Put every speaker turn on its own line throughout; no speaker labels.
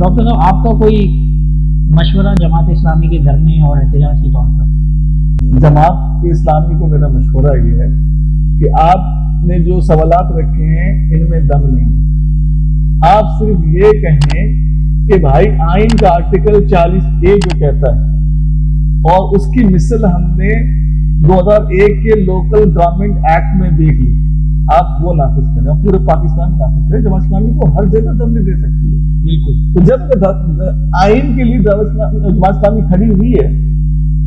Doctor صاحب آپ کا کوئی مشورہ جماعت اسلامی کے گھر میں اور احتجاج کے طور پر؟
جماعت اسلامی کو میرا مشورہ یہ ہے کہ آپ نے جو سوالات رکھے ہیں ان میں دم نہیں، آپ صرف یہ کہیں کہ بھائی آئین کا آرٹیکل 40A جو کہتا ہے اور اس کی مثل ہم نے 2001 کے لوکل گورنمنٹ ایکٹ میں دیکھ لی، آپ وہ نافذ کریں اور پورے پاکستان میں نافذ کریں۔ جماعت اسلامی کو ہر جگہ دم نہیں دے سکتی ہے،
بالکل۔
تو جب آئین کے لیے جماعت اسلامی کھڑی ہوئی ہے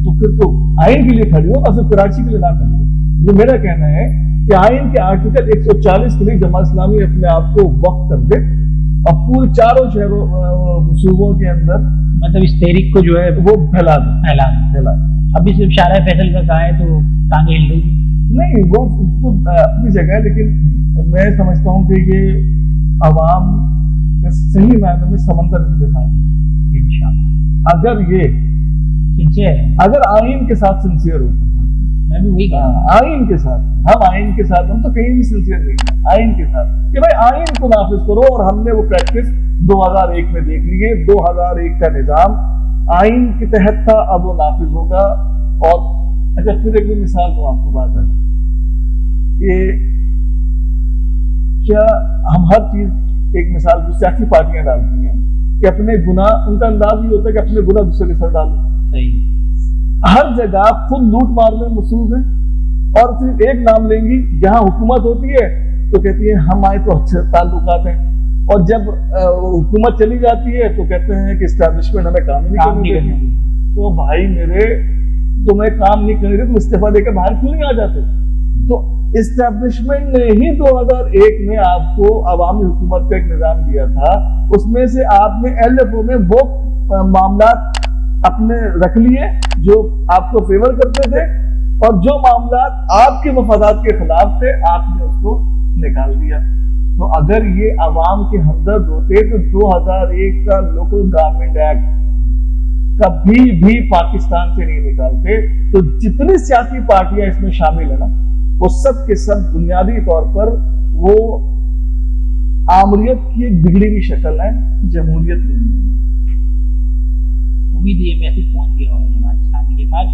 تو پھر تو آئین کے لیے کھڑی ہو اور صرف کراچی کے لیے نہ کھڑی ہو۔ یہ میرا کہنا ہے کہ آئین کے آرٹیکل 140 کے لیے جماعت اسلامی اپنے آپ کو وقف کر دے اور پورے چاروں شہروں صوبوں کے اندر
مطلب اس تحریک کو جو ہے
وہ پھیلا دے۔
ابھی صرف شارع فیصل کا کہا ہے تو ٹانگیں ہل رہی ہیں۔
نہیں، وہ اپنی جگہ ہے، لیکن میں سمجھتا ہوں کہ یہ عوام کے صحیح معنی میں سمندر کے ساتھ انشاءاللہ اگر آئین کے ساتھ سنسیئر ہو،
میں بھی وہی کہا
آئین کے ساتھ، ہم تو کہیں بھی سنسیئر نہیں، آئین کے ساتھ کہ بھائی آئین کو نافذ کرو، اور ہم نے وہ پریکٹس 2001 میں دیکھ لیے، 2001 کا نظام آئین کے تحت تھا، اب وہ نافذ ہوگا۔ اور اچھا پھر ایک مثال تو آپ کو بات ہے کہ کیا ہم ہر چیز ایک مثال جو سیاسی پارٹیاں ڈالتی ہیں کہ اپنے گناہ، ان کا انداز یہ ہوتا ہے کہ اپنے گناہ دوسرے کے سر ڈالو،
صحیح،
ہر جگہ خود لوٹ مار میں مصروف ہیں، اور صرف ایک نام لیں گی، جہاں حکومت ہوتی ہے تو کہتی ہے ہمارے تو اچھے تعلقات ہیں، اور جب حکومت چلی جاتی ہے تو کہتے ہیں کہ اسٹیبلشمنٹ ہمیں کام نہیں کرنے۔ تو بھائی میرے، تمہیں کام نہیں کرنے تم استعفیٰ دے کے باہر کیوں نہیں آ جاتے؟ تو اسٹیبلشمنٹ نے ہی 2001 میں آپ کو عوامی حکومت کا ایک نظام دیا تھا، اس میں سے آپ نے LFO میں وہ معاملات اپنے رکھ لیے جو آپ کو فیور کرتے تھے، اور جو معاملات آپ کے مفادات کے خلاف تھے آپ نے اس کو نکال دیا۔ تو اگر یہ عوام کے ہمدرد ہوتے تو 2001 کا لوکل گورنمنٹ ایکٹ کبھی بھی پاکستان سے نہیں نکالتے۔ تو جتنی سیاسی پارٹیاں اس میں شامل ہیں نا، وہ سب کے سب بنیادی طور پر وہ آمریت کی ایک بگڑی ہوئی شکل ہے، جمہوریت نہیں ہے۔
امید ہے یہ میسج پہنچ گیا ہوگا جماعت اسلامی کے پاس۔